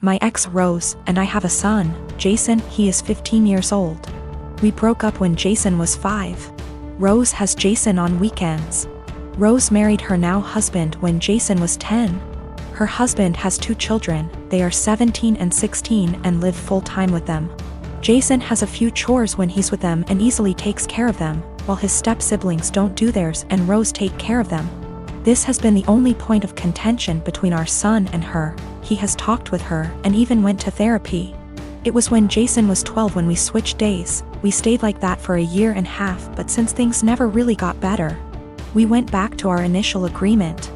My ex Rose, and I have a son, Jason. He is 15 years old. We broke up when Jason was 5. Rose has Jason on weekends. Rose married her now husband when Jason was 10. Her husband has 2 children, they are 17 and 16 and live full-time with them. Jason has a few chores when he's with them and easily takes care of them, while his step-siblings don't do theirs and Rose take care of them. This has been the only point of contention between our son and her. He has talked with her and even went to therapy. It was when Jason was 12 when we switched days. We stayed like that for a year and a half, but since things never really got better, we went back to our initial agreement.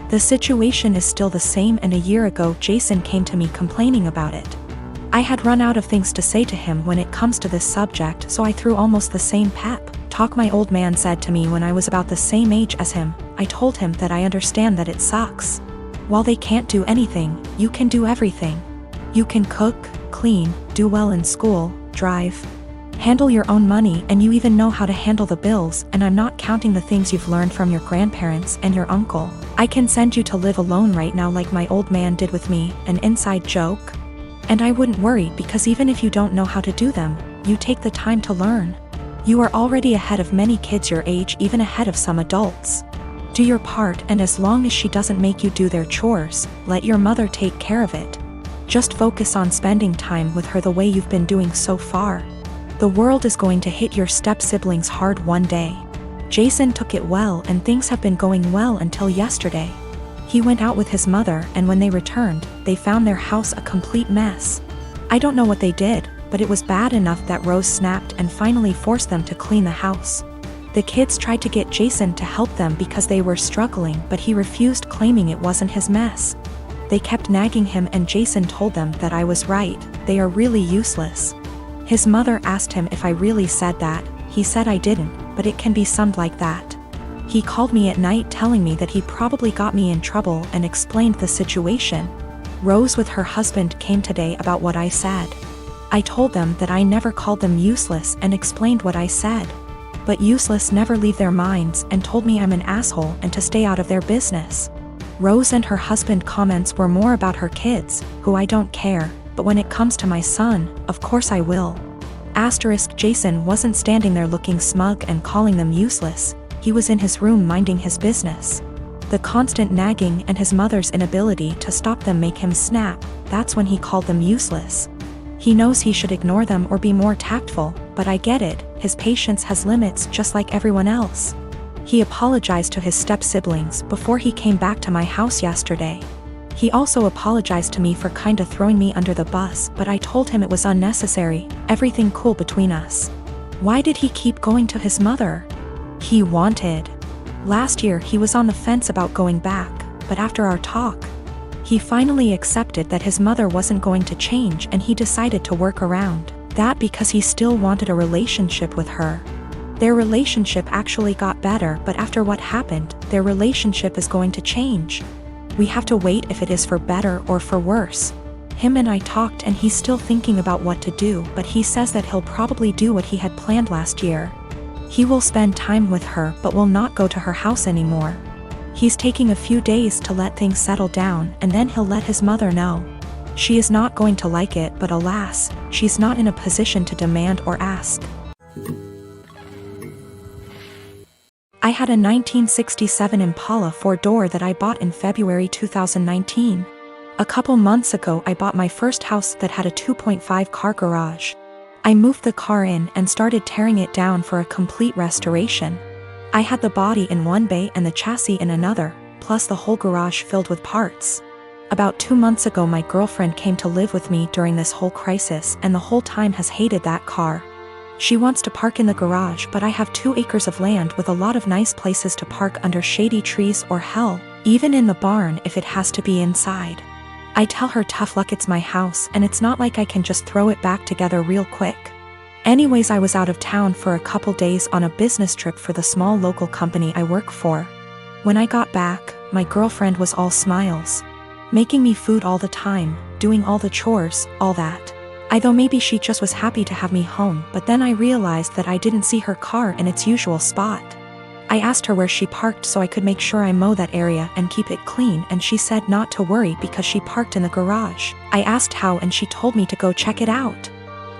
The situation is still the same, and a year ago Jason came to me complaining about it. I had run out of things to say to him when it comes to this subject, so I threw almost the same pep talk my old man said to me when I was about the same age as him. I told him that I understand that it sucks. While they can't do anything, you can do everything. You can cook, clean, do well in school, drive, handle your own money, and you even know how to handle the bills, and I'm not counting the things you've learned from your grandparents and your uncle. I can send you to live alone right now like my old man did with me, an inside joke. And I wouldn't worry, because even if you don't know how to do them, you take the time to learn. You are already ahead of many kids your age, even ahead of some adults. Do your part, and as long as she doesn't make you do their chores, let your mother take care of it. Just focus on spending time with her the way you've been doing so far. The world is going to hit your step-siblings hard one day. Jason took it well, and things have been going well until yesterday. He went out with his mother, and when they returned, they found their house a complete mess. I don't know what they did, but it was bad enough that Rose snapped and finally forced them to clean the house. The kids tried to get Jason to help them because they were struggling, but he refused, claiming it wasn't his mess. They kept nagging him, and Jason told them that I was right. They are really useless. His mother asked him if I really said that. He said I didn't, but it can be summed like that. He called me at night telling me that he probably got me in trouble and explained the situation. Rose with her husband came today about what I said. I told them that I never called them useless and explained what I said. But useless never leave their minds, and told me I'm an asshole and to stay out of their business. Rose and her husband comments were more about her kids, who I don't care, but when it comes to my son, of course I will. Jason wasn't standing there looking smug and calling them useless. He was in his room minding his business. The constant nagging and his mother's inability to stop them make him snap. That's when he called them useless. He knows he should ignore them or be more tactful, but I get it. His patience has limits just like everyone else. He apologized to his step-siblings before he came back to my house yesterday. He also apologized to me for kinda throwing me under the bus, but I told him it was unnecessary, everything cool between us. Why did he keep going to his mother? He wanted. Last year he was on the fence about going back, but after our talk, he finally accepted that his mother wasn't going to change, and he decided to work around that because he still wanted a relationship with her. Their relationship actually got better, but after what happened, their relationship is going to change. We have to wait if it is for better or for worse. Him and I talked, and he's still thinking about what to do, but he says that he'll probably do what he had planned last year. He will spend time with her but will not go to her house anymore. He's taking a few days to let things settle down, and then he'll let his mother know. She is not going to like it, but alas, she's not in a position to demand or ask. I had a 1967 Impala 4-door that I bought in February 2019. A couple months ago I bought my first house that had a 2.5 car garage. I moved the car in and started tearing it down for a complete restoration. I had the body in one bay and the chassis in another, plus the whole garage filled with parts. About 2 months ago my girlfriend came to live with me during this whole crisis, and the whole time has hated that car. She wants to park in the garage, but I have 2 acres of land with a lot of nice places to park under shady trees, or hell, even in the barn if it has to be inside. I tell her tough luck, it's my house and it's not like I can just throw it back together real quick. Anyways, I was out of town for a couple days on a business trip for the small local company I work for. When I got back, my girlfriend was all smiles. Making me food all the time, doing all the chores, all that. I thought maybe she just was happy to have me home, but then I realized that I didn't see her car in its usual spot. I asked her where she parked so I could make sure I mow that area and keep it clean, and she said not to worry because she parked in the garage. I asked how and she told me to go check it out.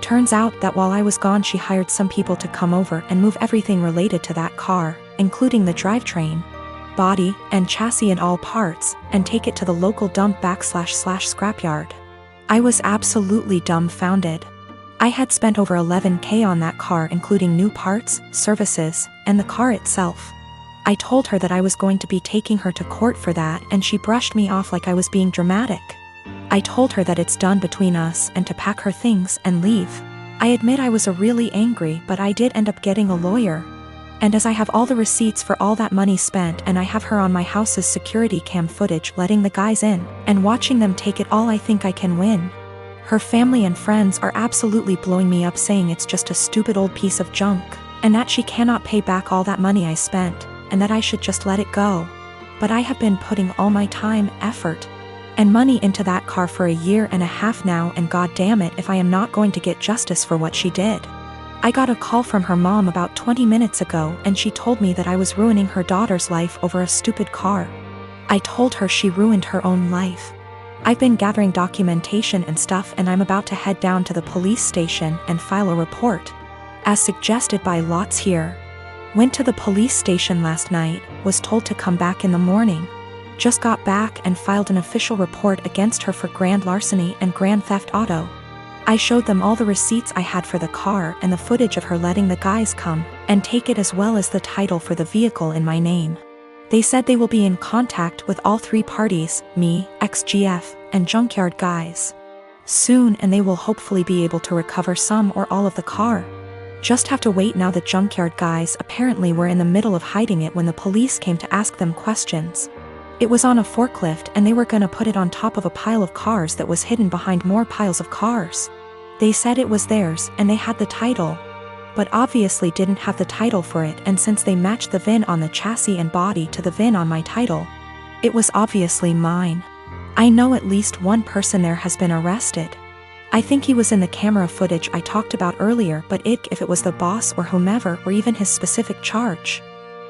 Turns out that while I was gone she hired some people to come over and move everything related to that car, including the drivetrain, body, and chassis and all parts, and take it to the local dump / scrapyard. I was absolutely dumbfounded. I had spent over $11,000 on that car, including new parts, services, and the car itself. I told her that I was going to be taking her to court for that, and she brushed me off like I was being dramatic. I told her that it's done between us and to pack her things and leave. I admit I was really angry, but I did end up getting a lawyer. And as I have all the receipts for all that money spent, and I have her on my house's security cam footage letting the guys in and watching them take it all, I think I can win. Her family and friends are absolutely blowing me up, saying it's just a stupid old piece of junk, and that she cannot pay back all that money I spent, and that I should just let it go. But I have been putting all my time, effort, and money into that car for a year and a half now, and god damn it if I am not going to get justice for what she did. I got a call from her mom about 20 minutes ago, and she told me that I was ruining her daughter's life over a stupid car. I told her she ruined her own life. I've been gathering documentation and stuff, and I'm about to head down to the police station and file a report, as suggested by Lots here. Went to the police station last night, was told to come back in the morning. Just got back and filed an official report against her for grand larceny and grand theft auto. I showed them all the receipts I had for the car and the footage of her letting the guys come and take it, as well as the title for the vehicle in my name. They said they will be in contact with all three parties, me, XGF, and junkyard guys, soon, and they will hopefully be able to recover some or all of the car. Just have to wait now. The junkyard guys apparently were in the middle of hiding it when the police came to ask them questions. It was on a forklift, and they were gonna put it on top of a pile of cars that was hidden behind more piles of cars. They said it was theirs and they had the title, but obviously didn't have the title for it, and since they matched the VIN on the chassis and body to the VIN on my title, it was obviously mine. I know at least one person there has been arrested. I think he was in the camera footage I talked about earlier, but if it was the boss or whomever, or even his specific charge.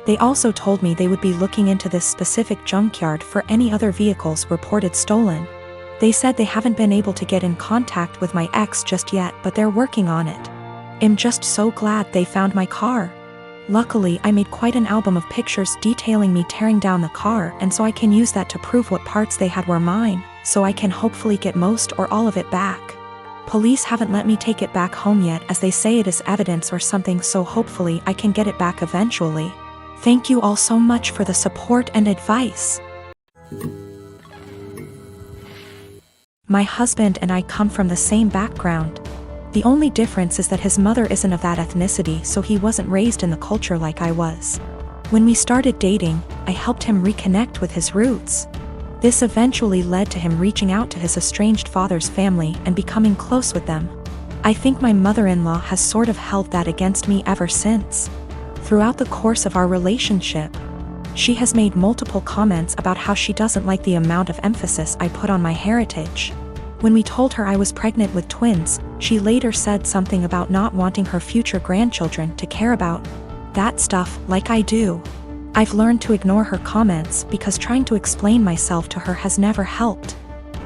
They also told me they would be looking into this specific junkyard for any other vehicles reported stolen. They said they haven't been able to get in contact with my ex just yet, but they're working on it. I'm just so glad they found my car. Luckily, I made quite an album of pictures detailing me tearing down the car, and so I can use that to prove what parts they had were mine, so I can hopefully get most or all of it back. Police haven't let me take it back home yet, as they say it is evidence or something, so hopefully I can get it back eventually. Thank you all so much for the support and advice. My husband and I come from the same background. The only difference is that his mother isn't of that ethnicity, so he wasn't raised in the culture like I was. When we started dating, I helped him reconnect with his roots. This eventually led to him reaching out to his estranged father's family and becoming close with them. I think my mother-in-law has sort of held that against me ever since. Throughout the course of our relationship, she has made multiple comments about how she doesn't like the amount of emphasis I put on my heritage. When we told her I was pregnant with twins, she later said something about not wanting her future grandchildren to care about that stuff like I do. I've learned to ignore her comments because trying to explain myself to her has never helped.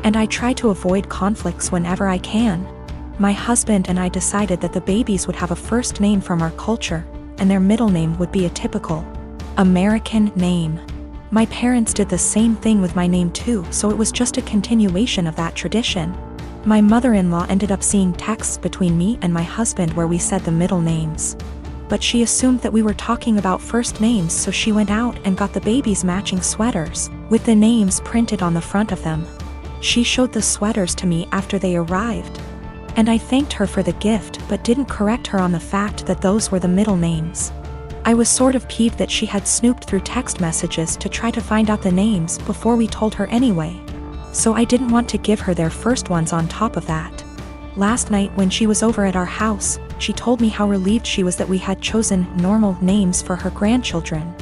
And I try to avoid conflicts whenever I can. My husband and I decided that the babies would have a first name from our culture, and their middle name would be a typical American name. My parents did the same thing with my name too, so it was just a continuation of that tradition. My mother-in-law ended up seeing texts between me and my husband where we said the middle names. But she assumed that we were talking about first names, so she went out and got the babies matching sweaters, with the names printed on the front of them. She showed the sweaters to me after they arrived, and I thanked her for the gift but didn't correct her on the fact that those were the middle names. I was sort of peeved that she had snooped through text messages to try to find out the names before we told her anyway, so I didn't want to give her their first ones on top of that. Last night when she was over at our house, she told me how relieved she was that we had chosen normal names for her grandchildren,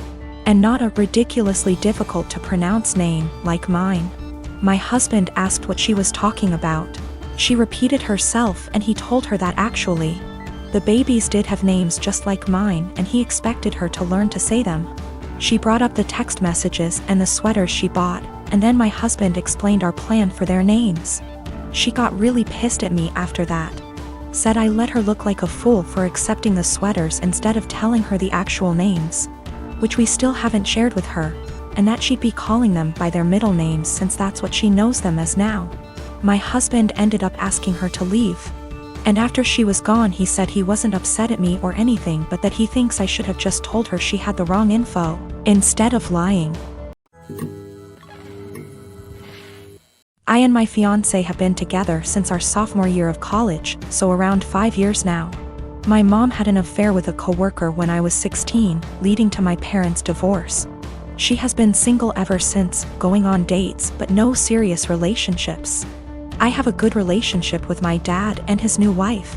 and not a ridiculously difficult to pronounce name like mine. My husband asked what she was talking about. She repeated herself and he told her that actually, The babies did have names just like mine, and he expected her to learn to say them. She brought up the text messages and the sweaters she bought, and then my husband explained our plan for their names. She got really pissed at me after that. Said I let her look like a fool for accepting the sweaters instead of telling her the actual names, which we still haven't shared with her, and that she'd be calling them by their middle names since that's what she knows them as now. My husband ended up asking her to leave. And after she was gone, he said he wasn't upset at me or anything, but that he thinks I should have just told her she had the wrong info, instead of lying. I and my fiancé have been together since our sophomore year of college, so around 5 years now. My mom had an affair with a coworker when I was 16, leading to my parents' divorce. She has been single ever since, going on dates but no serious relationships. I have a good relationship with my dad and his new wife.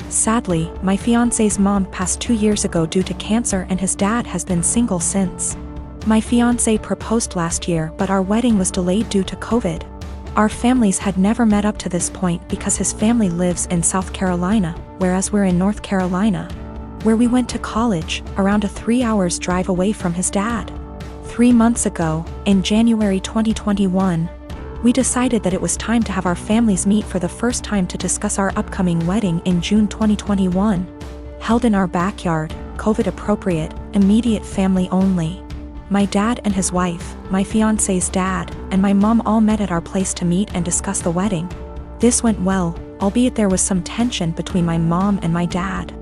Sadly, my fiancé's mom passed 2 years ago due to cancer, and his dad has been single since. My fiancé proposed last year, but our wedding was delayed due to COVID. Our families had never met up to this point because his family lives in South Carolina, whereas we're in North Carolina, where we went to college, around a 3 hours drive away from his dad. 3 months ago, in January 2021, we decided that it was time to have our families meet for the first time to discuss our upcoming wedding in June 2021. Held in our backyard, COVID appropriate, immediate family only. My dad and his wife, my fiancé's dad, and my mom all met at our place to meet and discuss the wedding. This went well, albeit there was some tension between my mom and my dad.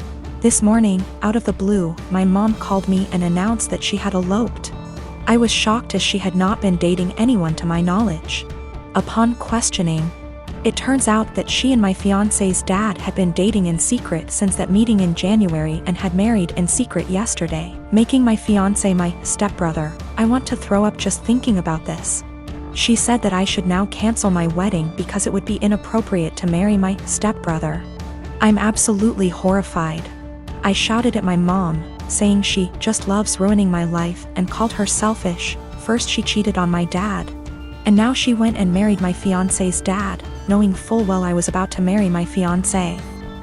This morning, out of the blue, my mom called me and announced that she had eloped. I was shocked as she had not been dating anyone to my knowledge. Upon questioning, it turns out that she and my fiancé's dad had been dating in secret since that meeting in January and had married in secret yesterday, making my fiancé my stepbrother. I want to throw up just thinking about this. She said that I should now cancel my wedding because it would be inappropriate to marry my stepbrother. I'm absolutely horrified. I shouted at my mom, saying she just loves ruining my life, and called her selfish. First she cheated on my dad, and now she went and married my fiancé's dad, knowing full well I was about to marry my fiancé.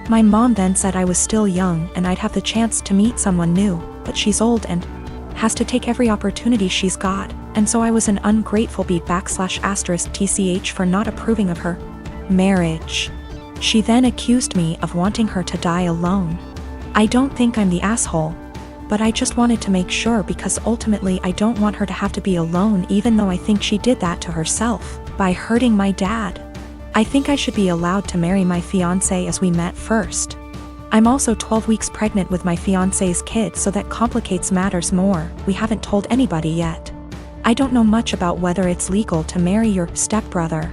My mom then said I was still young and I'd have the chance to meet someone new, but she's old and has to take every opportunity she's got, and so I was an ungrateful **TCH for not approving of her marriage. She then accused me of wanting her to die alone. I don't think I'm the asshole, but I just wanted to make sure because ultimately I don't want her to have to be alone, even though I think she did that to herself by hurting my dad. I think I should be allowed to marry my fiancé as we met first. I'm also 12 weeks pregnant with my fiancé's kid, so that complicates matters more. We haven't told anybody yet. I don't know much about whether it's legal to marry your stepbrother.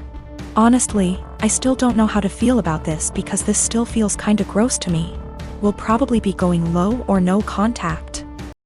Honestly, I still don't know how to feel about this because this still feels kinda gross to me. We'll probably be going low or no contact.